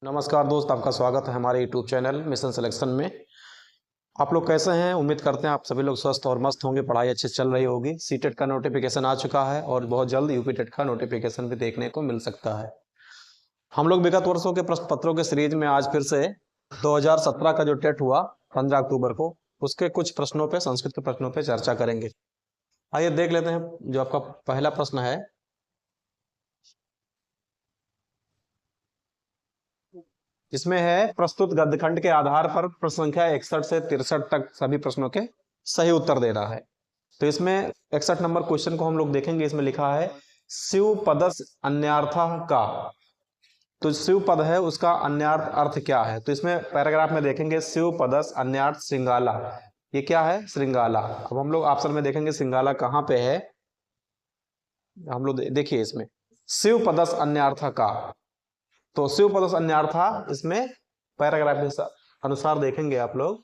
नमस्कार दोस्त, आपका स्वागत है हमारे यूट्यूब चैनल मिशन सिलेक्शन में। आप लोग कैसे हैं? उम्मीद करते हैं आप सभी लोग स्वस्थ और मस्त होंगे, पढ़ाई अच्छे से चल रही होगी। सीटेट का नोटिफिकेशन आ चुका है और बहुत जल्द यूपी टेट का नोटिफिकेशन भी देखने को मिल सकता है। हम लोग विगत वर्षों के प्रश्न पत्रों के सीरीज में आज फिर से 2017 का जो टेट हुआ 15 अक्टूबर को, उसके कुछ प्रश्नों पे, संस्कृत के प्रश्नों पे चर्चा करेंगे। आइए देख लेते हैं। जो आपका पहला प्रश्न है, इसमें है प्रस्तुत गद्यखंड के आधार पर प्रश्न संख्या 61 से 63 तक सभी प्रश्नों के सही उत्तर देना है। तो इसमें 61 नंबर क्वेश्चन को हम लोग देखेंगे। इसमें लिखा है शिव पदस अन्यार्थः का। तो शिव पद है, उसका अन्यार्थ अर्थ क्या है? तो इसमें पैराग्राफ में देखेंगे शिव पदस अन्यार्थ श्रृंगाला। ये क्या है? श्रृंगाला। अब हम लोग ऑप्शन में देखेंगे श्रृंगाला कहाँ पे है। हम लोग देखिए इसमें शिव पदस अन्यार्थ का, तो शिव पदस अन्यार्था इसमें पैराग्राफ के अनुसार देखेंगे आप लोग।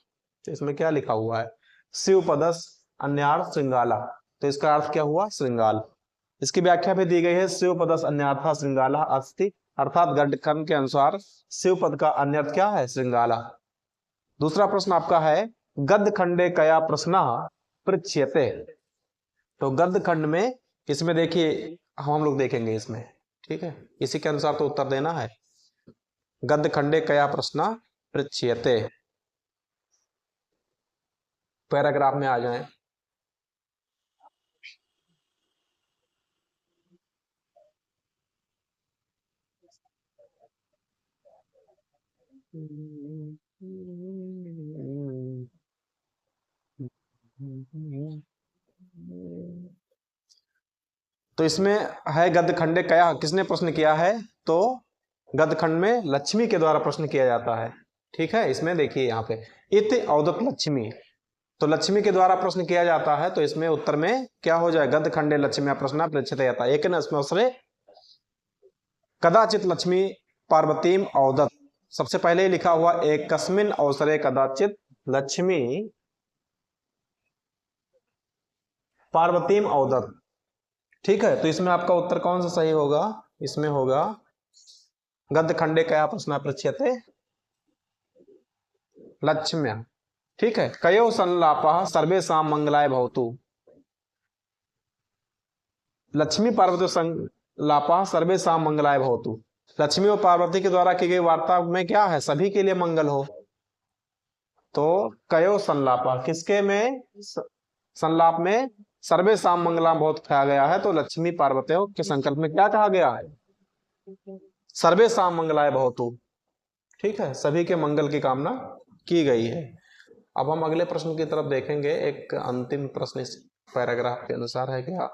तो इसमें क्या लिखा हुआ है? शिव पदस अन्यार्थ श्रृंगाला। तो इसका अर्थ क्या हुआ? श्रृंगाल। इसकी व्याख्या भी दी गई है, शिव पदस अन्यार्था श्रृंगाला अस्ति, अर्थात गद्यखंड के अनुसार शिव पद का अन्यर्थ क्या है? श्रृंगाला। दूसरा प्रश्न आपका है गद्य खंडे कया प्रश्न पृच्छ्यते। तो गद्य खंड में, इसमें देखिए हम लोग देखेंगे इसमें, ठीक है, इसी के अनुसार तो उत्तर देना है। गद्य खंडे कया प्रश्न पृच्छ्यते, पैराग्राफ में आ जाएं। तो इसमें है गद्य खंडे कया, किसने प्रश्न किया है? तो गद्य खंड में लक्ष्मी के द्वारा प्रश्न किया जाता है, ठीक है। इसमें देखिए यहाँ पे इत अवदत लक्ष्मी, तो लक्ष्मी के द्वारा प्रश्न किया जाता है। तो इसमें उत्तर में क्या हो जाए? गद्य खंडे लक्ष्मी प्रश्न पृच्छते जाता है। एक न कदाचित लक्ष्मी पार्वतीम अवदत, सबसे पहले ही लिखा हुआ एक कस्मिन अवसरे कदाचित लक्ष्मी पार्वतीम अवदत, ठीक है। तो इसमें आपका उत्तर कौन सा सही होगा? इसमें होगा गद्य खंडे कया प्रश्न पृच्छ्यते लक्ष्म्या, ठीक है। कयो संलापः सर्वेषां मंगलाय भवतु, लक्ष्मी पार्वती संलापः सर्वेषां मंगलाय भवतु, लक्ष्मी और पार्वती के द्वारा की गई वार्ता में क्या है? सभी के लिए मंगल हो। तो कयो संलापः, किसके में? संलाप में सर्वेषां मंगलाय भवतु कहा गया है। तो लक्ष्मी पार्वती के संकल्प में क्या कहा गया है? सर्वेषां मंगलाय भवतु, ठीक है, सभी के मंगल की कामना की गई है। अब हम अगले प्रश्न की तरफ देखेंगे। एक अंतिम प्रश्न इस पैराग्राफ के अनुसार है क्या?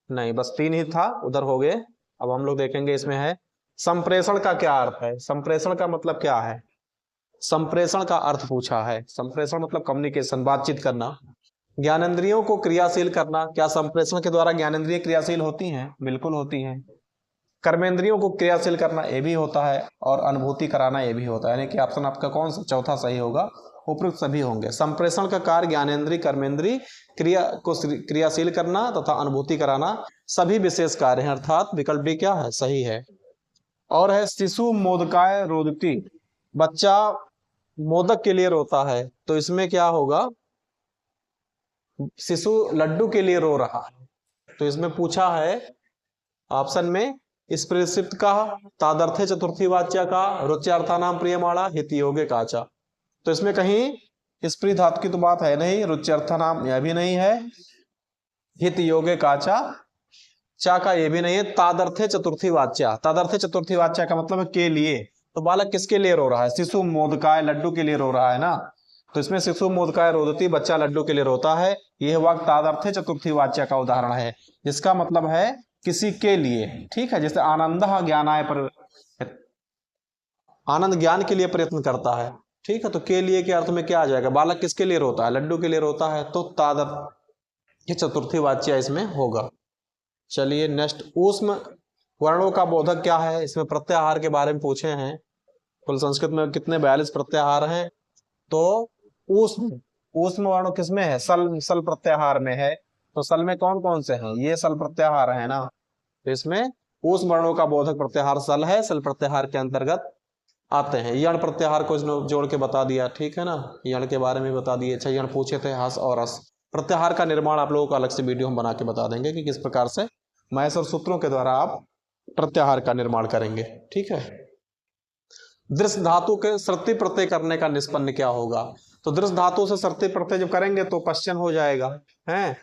नहीं, बस 3 ही था, उधर हो गए। अब हम लोग देखेंगे इसमें है संप्रेषण का क्या अर्थ है? संप्रेषण का मतलब क्या है? संप्रेषण का अर्थ पूछा है। संप्रेषण मतलब कम्युनिकेशन, बातचीत करना, ज्ञानेंद्रियों को क्रियाशील करना। क्या संप्रेषण के द्वारा ज्ञानेंद्रिय क्रियाशील होती हैं? बिल्कुल होती हैं। कर्मेंद्रियों को क्रियाशील करना ये भी होता है, और अनुभूति कराना ये भी होता है। यानी कि ऑप्शन आपका कौन सा चौथा सही होगा? उपयुक्त सभी होंगे। संप्रेषण का कार्य ज्ञानेंद्रिय कर्मेंद्रिय क्रिया को क्रियाशील करना तथा अनुभूति कराना सभी विशेष कार्य हैं, अर्थात विकल्प डी क्या है? सही है। और है शिशु मोदकाय रोदती, बच्चा मोदक के लिए रोता है। तो इसमें क्या होगा? शिशु लड्डू के लिए रो रहा है। तो इसमें पूछा है ऑप्शन में स्पृशिप्त का, तादर्थे चतुर्थी वाच्य का, रुच्यार्था नाम प्रियमाणा, हित योगे काचा। तो इसमें कहीं स्पृ धातु की तो बात है नहीं, रुच्यार्था नाम यह भी नहीं है, हित योगे काचा चा का ये भी नहीं है, तादर्थे चतुर्थी वाच्य, तादर्थे चतुर्थी वाच्य का मतलब है के लिए। तो बालक किसके लिए रो रहा है? शिशु मोदकाय, लड्डू के लिए रो रहा है ना। तो इसमें शिशु मोदकाय रोदती, बच्चा लड्डू के लिए रोता है, यह वाक्य तादर्थे चतुर्थी वाच्य का उदाहरण है, जिसका मतलब है किसी के लिए, ठीक है। जैसे आनंद ज्ञानाय पर, आनंद ज्ञान के लिए प्रयत्न करता है, ठीक है। तो के लिए के अर्थ में क्या आ जाएगा? बालक किसके लिए रोता है? लड्डू के लिए रोता है। तो तादर्थ, ये चतुर्थी वाच्य इसमें होगा। चलिए नेक्स्ट, ऊष्म वर्णों का बोधक क्या है? इसमें प्रत्याहार के बारे में पूछे हैं। कुल संस्कृत में कितने 42 प्रत्याहार हैं। तो ऊष्म, ऊष्म वर्ण किसमें है? सल, सल प्रत्याहार में है। तो सल में कौन कौन से हैं? ये सल प्रत्याहार है ना। तो इसमें उस वर्णों का बोधक प्रत्याहार सल है, सल प्रत्याहार के अंतर्गत आते हैं। यण प्रत्याहार को इसने जोड़ के बता दिया, ठीक है ना, यण के बारे में बता दिए। अच्छा, यण पूछे थे हस और रस। प्रत्याहार का निर्माण आप लोगों को अलग से वीडियो हम बना के बता देंगे कि किस प्रकार से मैथ्स और सूत्रों के द्वारा आप प्रत्याहार का निर्माण करेंगे, ठीक है। दृश्य धातु के श्रुति प्रत्यय करने का निष्पन्न क्या होगा? तो दृश्य धातु से श्रुति प्रत्यय जब करेंगे तो पश्चन हो जाएगा, है।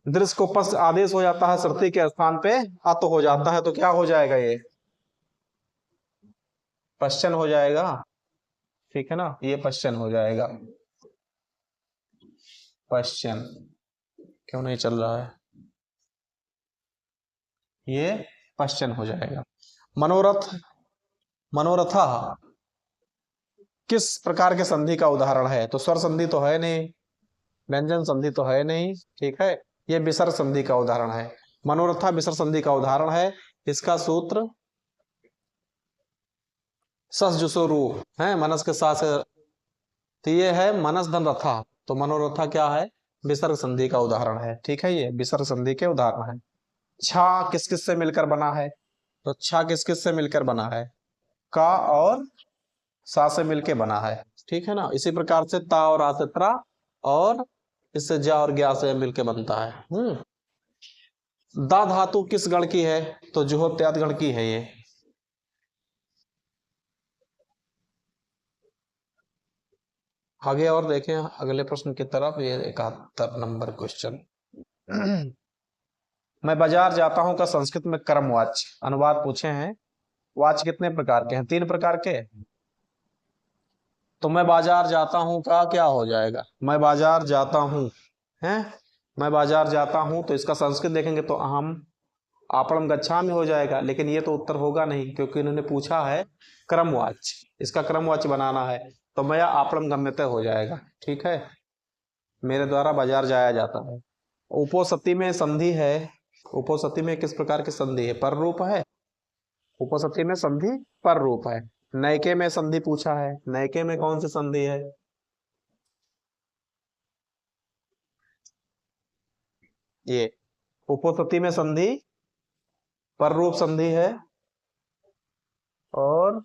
दृश्य को पश्च आदेश हो जाता है, श्रुति के स्थान पे अत हो जाता है, तो क्या हो जाएगा? ये पश्चन हो जाएगा, ठीक है ना, ये पश्चन हो जाएगा। पश्चन क्यों नहीं चल रहा है? ये पश्चन हो जाएगा। मनोरथ, मनोरथा किस प्रकार के संधि का उदाहरण है? तो स्वर संधि तो है नहीं, व्यंजन संधि तो है नहीं, ठीक है। ये विसर्ग संधि का उदाहरण है। मनोरथा विसर्ग संधि का उदाहरण है। इसका सूत्र सस जुसो रू है, मनस के साथ से, तो ये है मनस धन रथा। तो मनोरथा क्या है? विसर्ग संधि का उदाहरण है, ठीक है। ये विसर्ग संधि के उदाहरण है। छा किस किस से मिलकर बना है? तो छा किस किस से मिलकर बना है? का और सा से मिलकर बना है, ठीक है ना। इसी प्रकार से ता और आ से त्रा, और इससे जा और ज्ञा से मिलकर बनता है। दा धातु किस गण की है? तो जुहोत्याद गण की है ये। आगे और देखें अगले प्रश्न की तरफ, ये 71 नंबर क्वेश्चन। मैं बाजार जाता हूं का संस्कृत में कर्मवाच्य अनुवाद पूछे हैं। वाच्य कितने प्रकार के हैं? 3 प्रकार के। तो मैं बाजार जाता हूं का क्या हो जाएगा? मैं बाजार जाता हूं, है, मैं बाजार जाता हूं, तो इसका संस्कृत देखेंगे तो अहम आपणम गच्छामि हो जाएगा। लेकिन ये तो उत्तर होगा नहीं, क्योंकि इन्होंने पूछा है क्रमवाच्य, इसका क्रमवाच्य बनाना है। तो मैं आपणम गम्यते हो जाएगा, ठीक है। मेरे द्वारा बाजार जाया जाता है। उपोसति में संधि है। उपोसति में किस प्रकार की संधि है? पर रूप है। उपसति में संधि पर रूप है। नयके में संधि पूछा है। नयके में कौन सी संधि है? ये उपसति में संधि पर रूप संधि है, और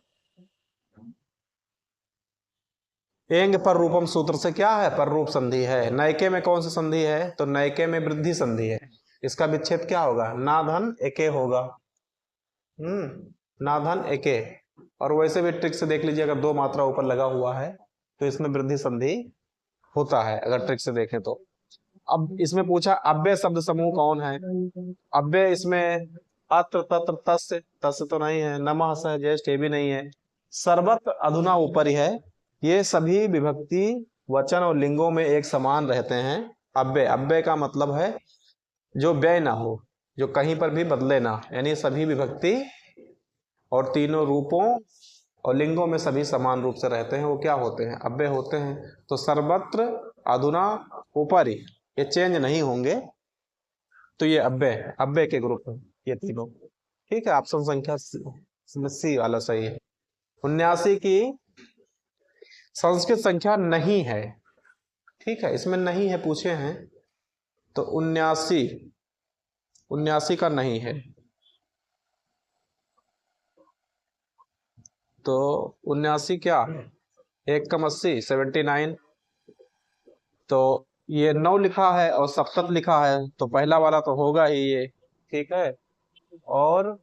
एंग पर रूपम सूत्र से क्या है? पर रूप संधि है। नयके में कौन सी संधि है? तो नयके में वृद्धि संधि है। इसका विच्छेद क्या होगा? ना धन एके होगा। ना धन एके। और वैसे भी ट्रिक से देख लीजिए, अगर 2 मात्रा ऊपर लगा हुआ है तो इसमें वृद्धि संधि होता है, अगर ट्रिक से देखें तो। अब इसमें पूछा अव्यय शब्द समूह कौन है? अव्यय इसमें अत्र तत्र तस्य, तस्य तो नहीं है, नमः सह ज्येष्ठ ये भी नहीं है, सर्वत्र अधुना ऊपर ही है। ये सभी विभक्ति वचन और लिंगों में एक समान रहते हैं। अव्यय, अव्यय का मतलब है जो व्यय ना हो, जो कहीं पर भी बदले ना, यानी सभी विभक्ति और तीनों रूपों और लिंगों में सभी समान रूप से रहते हैं, वो क्या होते हैं? अव्यय होते हैं। तो सर्वत्र अधुना ऊपर ही, ये चेंज नहीं होंगे, तो ये अव्यय, अव्यय के ग्रुप हैं ये तीनों, ठीक है। ऑप्शन संख्या सी वाला सही है। 79 की संस्कृत संख्या नहीं है, ठीक है, इसमें नहीं है पूछे हैं, तो 79 का नहीं है। तो 79 क्या? 1 कम 80, 79। तो ये 9 लिखा है और 70 लिखा है, तो पहला वाला तो होगा ही ये, ठीक है। और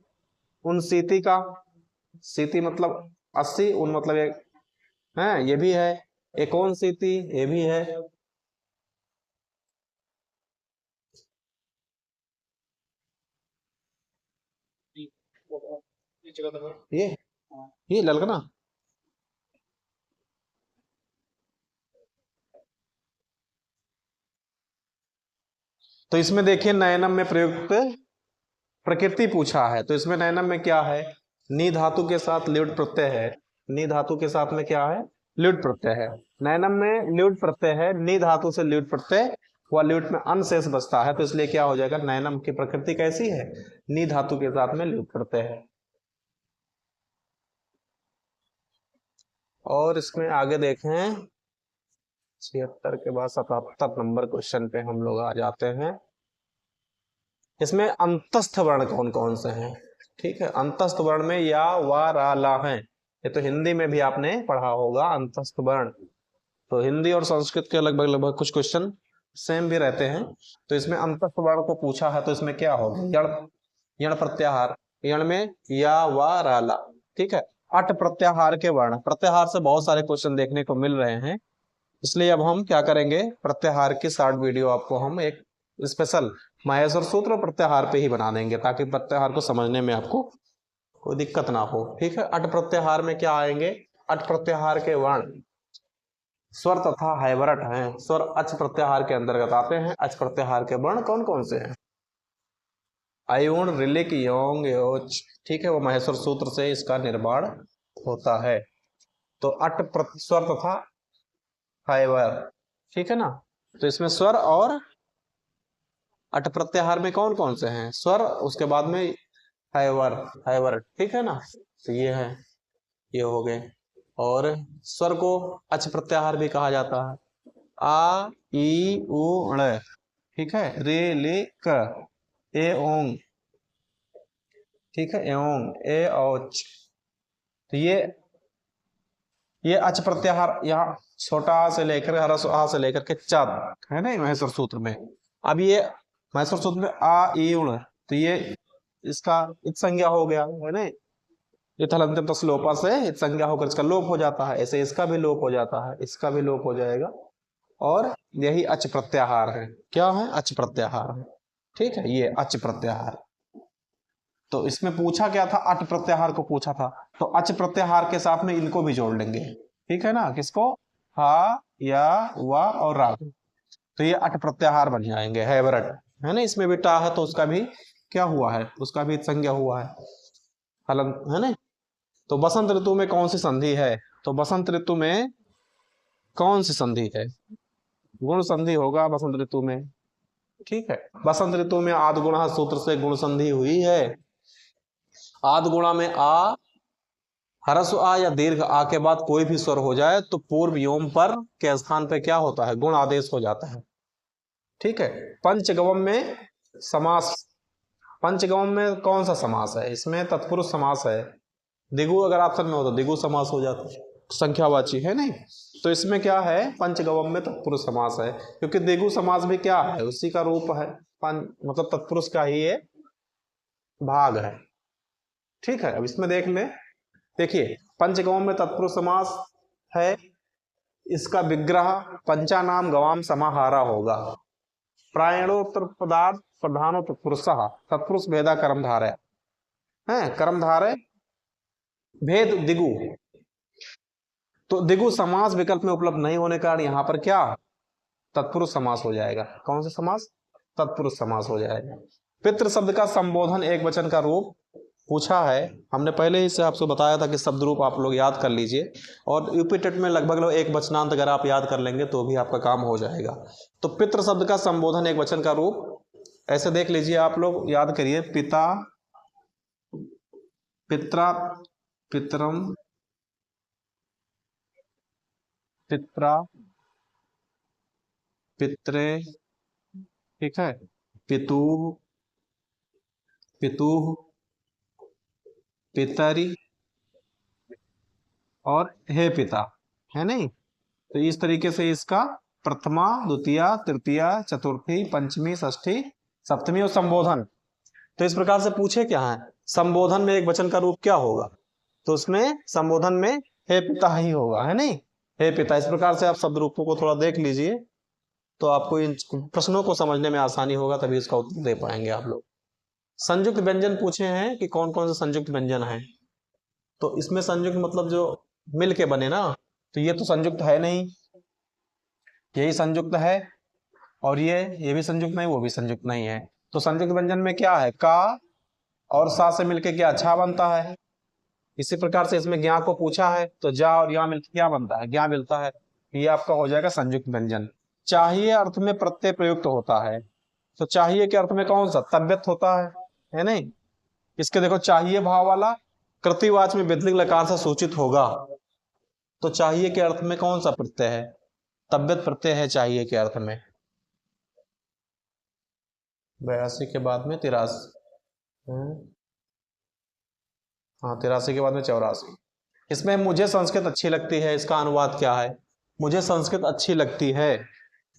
उन सीति का, सीति मतलब 80, उन मतलब एक है, ये भी है। एकोन सीति ये भी है। ये ललकना। तो इसमें देखिए नयनम में प्रयुक्त प्रकृति पूछा है। तो इसमें नयनम में क्या है? नी धातु के साथ ल्युट प्रत्यय है। नी धातु के साथ में क्या है? ल्युट प्रत्यय है। नयनम में ल्युट प्रत्यय है, नी धातु से ल्युट प्रत्यय, वह ल्युट में अन शेष बचता है, तो इसलिए क्या हो जाएगा? नयनम की प्रकृति कैसी है? नी धातु के साथ में ल्युट प्रत्यय है। और इसमें आगे देखें 76 के बाद 77 नंबर क्वेश्चन पे हम लोग आ जाते हैं। इसमें अंतस्थ वर्ण कौन कौन से हैं? ठीक है, अंतस्थ वर्ण में या, वा, रा, ला हैं। ये तो हिंदी में भी आपने पढ़ा होगा अंतस्थ वर्ण। तो हिंदी और संस्कृत के लगभग लगभग कुछ क्वेश्चन सेम भी रहते हैं। तो इसमें अंतस्थ वर्ण को पूछा है, तो इसमें क्या होगा? यण, यण प्रत्याहार। यण में या, वा, रा, ला। ठीक है, अट प्रत्याहार के वर्ण, प्रत्याहार से बहुत सारे क्वेश्चन देखने को मिल रहे हैं, इसलिए अब हम क्या करेंगे, प्रत्याहार की शॉर्ट वीडियो आपको हम एक स्पेशल माहेश्वर सूत्र प्रत्याहार पे ही बना देंगे, ताकि प्रत्याहार को समझने में आपको कोई दिक्कत ना हो। ठीक है, अट प्रत्याहार में क्या आएंगे? अट प्रत्याहार के वर्ण स्वर तथा हैवरट हैं। स्वर अच प्रत्याहार के अंतर्गत आते हैं। अच प्रत्याहार के वर्ण कौन कौन से हैं? अयुण, रिलिक, योंग, योच। ठीक है, वो माहेश्वर सूत्र से इसका निर्माण होता है। तो अट स्वर तथा हैवर, ठीक है ना। तो इसमें स्वर और अट प्रत्याहार में कौन कौन से हैं? स्वर, उसके बाद में हैवर, हैवर। ठीक है ना, तो ये है, ये हो गए। और स्वर को अच प्रत्याहार भी कहा जाता है। आ, ई, उ, ण। ठीक है, रे, ले, क, ए, ओंग। ठीक है, एओंग, ए, औच। तो ये अच प्रत्याहार यहाँ छोटा आ से लेकर ह्रस्व आ से लेकर के चा है ना महेश्वर सूत्र में। अब ये महेश्वर सूत्र में आ, ई, उण, तो ये इसका इत संज्ञा हो गया है ना। ये थलंत्यम तस्लोपा से इत संज्ञा होकर इसका लोप हो जाता है, ऐसे इसका भी लोप हो जाता है, इसका भी लोप हो जाएगा। और यही अच प्रत्याहार है। क्या है? अच प्रत्याहार है। ठीक है, ये अच प्रत्याहार। तो इसमें पूछा क्या था? अट प्रत्याहार को पूछा था, तो अच प्रत्याहार के साथ में इनको भी जोड़ लेंगे। ठीक है ना, किसको? हा, या, वा और रा। तो ये अट प्रत्याहार बन जाएंगे, हैवरट है ना। इसमें भी टा है तो उसका भी क्या हुआ है? उसका भी संज्ञा हुआ है, हलन है ना। तो बसंत ऋतु में कौन सी संधि है? तो बसंत ऋतु में कौन सी संधि है? गुण संधि होगा बसंत ऋतु में। ठीक है, बसंत ऋतु में आद गुणा सूत्र से गुण संधि हुई है। आद गुणा में आ, ह्रस्व आ या दीर्घ आ के बाद कोई भी स्वर हो जाए तो पूर्व योम पर के स्थान पे क्या होता है? गुण आदेश हो जाता है। ठीक है, पंचगवम में समास, पंचगवम में कौन सा समास है? इसमें तत्पुरुष समास है। दिगु अगर ऑप्शन में हो तो दिगु समास हो जाता है, संख्यावाची है नहीं। तो इसमें क्या है? पंचगवम में तत्पुरुष समास है, क्योंकि दिगु समास भी क्या है? उसी का रूप है, मतलब तत्पुरुष का ही ये भाग है। ठीक है, अब इसमें देख ले, देखिए पंचगवम में तत्पुरुष समास है, इसका विग्रह पंचानाम गवाम समाहारा होगा। प्रायणोत्तर पदार्थ प्रधानो तत्पुरुष, तत्पुरुष भेदा कर्मधारय है, कर्मधारय भेद दिगु। तो दिगु समास विकल्प में उपलब्ध नहीं होने के कारण यहाँ पर क्या? तत्पुरुष समास हो जाएगा। कौन सा समास? तत्पुरुष समास हो जाएगा। पितृ शब्द का संबोधन एक वचन का रूप पूछा है। हमने पहले ही से आपको बताया था कि शब्द रूप आप लोग याद कर लीजिए, और यूपी टेट में लगभग एक वचनांत अगर आप याद कर लेंगे तो भी आपका काम हो जाएगा। तो पितृ शब्द का संबोधन एक वचन का रूप ऐसे देख लीजिए, आप लोग याद करिए, पिता, पित्रा, पितरम, पित्रा, पित्रे। ठीक है, पितु, पितु, पितरी और हे पिता, है नहीं। तो इस तरीके से इसका प्रथमा, द्वितीया, तृतीया, चतुर्थी, पंचमी, षष्ठी, सप्तमी और संबोधन। तो इस प्रकार से पूछे क्या है? संबोधन में एक वचन का रूप क्या होगा? तो उसमें संबोधन में हे पिता ही होगा, है नहीं, हे पिता। इस प्रकार से आप शब्द रूपों को थोड़ा देख लीजिए, तो आपको इन प्रश्नों को समझने में आसानी होगा, तभी इसका उत्तर दे पाएंगे आप लोग। संयुक्त व्यंजन पूछे हैं कि कौन कौन से संयुक्त व्यंजन है। तो इसमें संयुक्त मतलब जो मिल के बने ना, तो ये तो संयुक्त है नहीं, यही संयुक्त है, और ये भी संयुक्त नहीं, वो भी संयुक्त नहीं है। तो संयुक्त व्यंजन में क्या है? का और सा से मिलके क्या अच्छा बनता है। इसी प्रकार से इसमें ज्ञा को पूछा है, तो जा और या मिलकर क्या बनता है? ज्ञा मिलता है। ये आपका हो जाएगा संयुक्त व्यंजन। चाहिए अर्थ में प्रत्यय प्रयुक्त होता है, तो चाहिए के अर्थ में कौन सा? तव्यत होता है नहीं। इसके देखो, चाहिए भाव वाला कृतिवाच में विधिलिंग लकार से सूचित होगा, तो चाहिए के अर्थ में कौन सा प्रत्यय है? तव्यत प्रत्यय है चाहिए के अर्थ में। 82 के बाद में 83। हाँ, 83 के बाद में 84। इसमें मुझे संस्कृत अच्छी लगती है, इसका अनुवाद क्या है? मुझे संस्कृत अच्छी लगती है।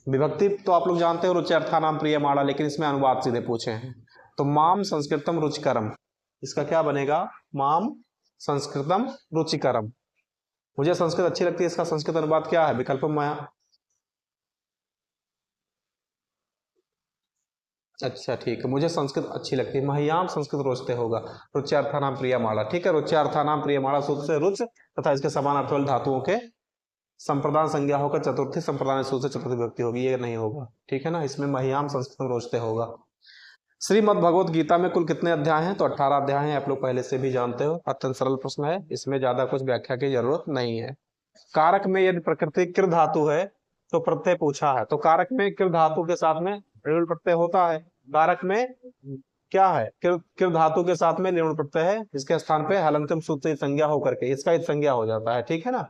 विभक्ति तो आप लोग जानते हो, रुच्यर्थानाम प्रियमाणा, लेकिन इसमें अनुवाद सीधे पूछे हैं। तो माम संस्कृतम रुचिकरम, इसका क्या बनेगा? माम संस्कृतम रुचिकरम, मुझे संस्कृत अच्छी लगती है, इसका संस्कृत अनुवाद क्या है? विकल्प में। अच्छा ठीक है, मुझे संस्कृत अच्छी लगती है, मह्याम संस्कृत रोचते होगा, रुच्यार्थानाम प्रियमाणा। ठीक है, रुच्यार्थानाम प्रियमाणा सूत्र से रुच तथा इसके समान अर्थ वाले धातुओं के संप्रदान संज्ञा होकर चतुर्थी संप्रदान सूत्र से चतुर्थी विभक्ति होगी, ये नहीं होगा। ठीक है ना, इसमें मह्याम संस्कृत रोचते होगा। श्रीमद् भगवत गीता में कुल कितने अध्याय हैं? तो 18 अध्याय हैं, आप लोग पहले से भी जानते हो। अत्यंत सरल प्रश्न है, इसमें ज्यादा कुछ व्याख्या की जरूरत नहीं है। कारक में यदि प्रकृति कृ धातु है तो प्रत्यय पूछा है, तो कारक में कृ धातु के साथ में ऋण प्रत्यय होता है। कारक में क्या है? कृ धातु के साथ में ऋण प्रत्यय है, इसके स्थान पे हलंतम सूत्र संज्ञा होकर के इसका इत संज्ञा हो जाता है। ठीक है ना,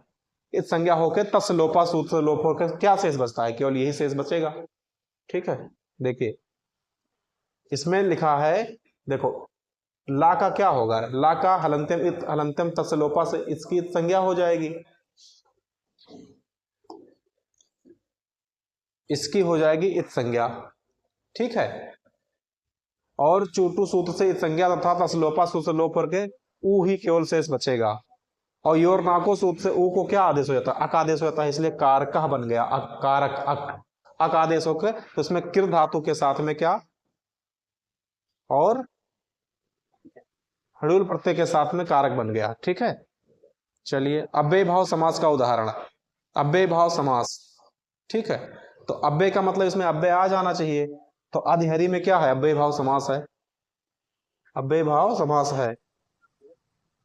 इत संज्ञा होकर तस् लोपा सूत्र लोप होकर क्या शेष बचता है? केवल यही शेष बचेगा। ठीक है, देखिए इसमें लिखा है, देखो ला का क्या होगा? ला का हलंत्यम तस् लोपा से इसकी संज्ञा हो जाएगी, इसकी हो जाएगी इत संज्ञा। ठीक है, और चूटू सूत्र से इत संज्ञा तथा तसलोपा सूत्र लोप करके ऊ ही केवल शेष बचेगा। और योर नाको सूत्र से ऊ को क्या आदेश हो जाता है? अक आदेश हो जाता है, इसलिए कारक बन गया, कारक अक आदेश होकर, तो इसमें कृ धातु के साथ में क्या और हड़ूल प्रत्यय के साथ में कारक बन गया। ठीक है, चलिए अव्यय भाव समास का उदाहरण, अव्यय भाव समास। ठीक है, तो अव्यय का मतलब इसमें अव्यय आ जाना चाहिए, तो अधिहरी में क्या है? अव्यय भाव समास है, अव्यय भाव समास है।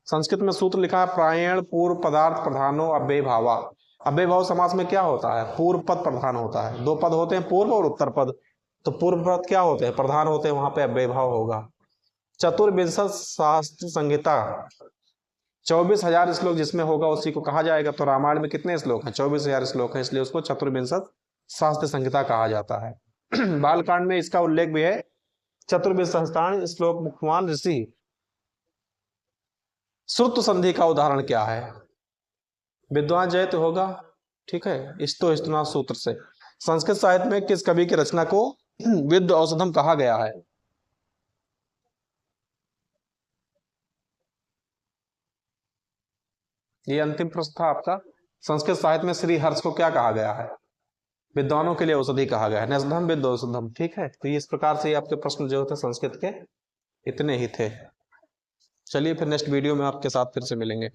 संस्कृत में सूत्र लिखा है प्रायण पूर्व पदार्थ प्रधानो अव्यय भावा। अव्यय भाव समास में क्या होता है? पूर्व पद प्रधान होता है, दो पद होते हैं, पूर्व और उत्तर पद, तो पूर्व पद क्या होते हैं? प्रधान होते हैं, वहां पे अव्यय भाव होगा। चतुर्विंशत शास्त्र संहिता, 24,000 श्लोक जिसमें होगा उसी को कहा जाएगा। तो रामायण में कितने श्लोक हैं? 24,000 श्लोक हैं, इसलिए उसको चतुर्विंशत शास्त्र संहिता कहा जाता है। बालकांड में इसका उल्लेख भी है, चतुर्विंशतान श्लोक मुख्यमान ऋषि। श्रुत संधि का उदाहरण क्या है? विद्वान जयत होगा। ठीक है, स्तो स्तुना सूत्र से। संस्कृत साहित्य में किस कवि की रचना को विद्य औषधम कहा गया है? ये अंतिम प्रश्न था आपका। संस्कृत साहित्य में श्री हर्ष को क्या कहा गया है? विद्वानों के लिए औषधि कहा गया है, नषधम विद्य औषधम। ठीक है, तो इस प्रकार से आपके प्रश्न जो थे संस्कृत के इतने ही थे। चलिए फिर नेक्स्ट वीडियो में आपके साथ फिर से मिलेंगे।